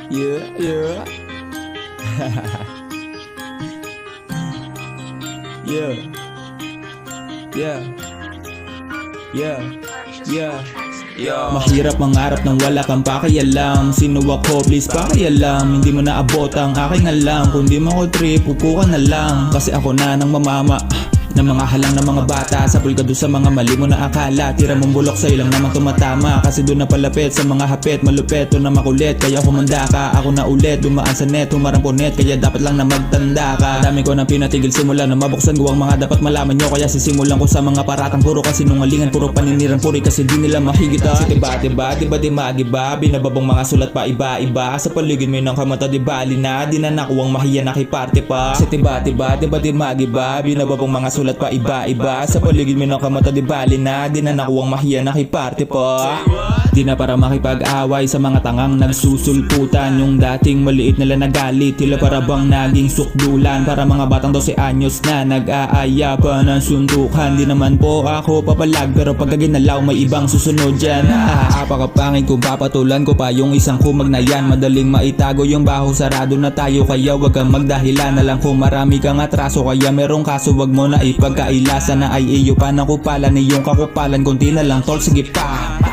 Yeah, yeah. Yeah. Yeah. Yeah. Yeah. Yeah. Mahirap mangarap nang wala kang pakialam. Sino ako? Please pakialam. Hindi mo naabot ang aking alam. Kung di mo ako trip, upo ka na lang. Kasi ako na nang mamama ng mga halang ng mga bata. Sapul ka doon sa mga mali mo na akala. Tira mong bulok sa'yo lang naman tumatama. Kasi doon na palapit sa mga hapit. Malupet, doon na makulit. Kaya kumanda ka, ako na ulit. Dumaan sa net, humarang po net. Kaya dapat lang na magtanda ka. Dami ko nang pinatigil simula na mabuksan ko ang mga dapat malaman nyo. Kaya sisimulan ko sa mga paratang puro kasinungalingan. Puro paninirang puri kasi di nila mahigit. Kasi diba di magiba. Binababong mga sulat pa iba-iba. Sa paligid mo ng kamata di bali na. Di na nakuwang mahiya nakiparte pa. Kasi diba di magiba. Binababong mga sulat pa iba-iba. Sa paligid mo ng kamata di bali na. Di na nakuwang mahiya nakiparte pa. Di na para makipag-away sa mga tangang nagsusulputan. Yung dating maliit nila nagalit. Tila para bang naging sukdulan. Para mga batang 12 anyos na nag-aaya pa ng suntukan. Di naman po ako papalag. Pero pag ginalaw may ibang susunod dyan. Apakapangin kung papatulan ko pa yung isang kumag na yan. Madaling maitago yung baho, sarado na tayo. Kaya wag kang magdahilan na lang kung marami kang atraso. Kaya merong kaso wag mo na ipagkaila. Sana ay iyo pa nakupalan. Iyong kakupalan konti na lang tol, sige pa.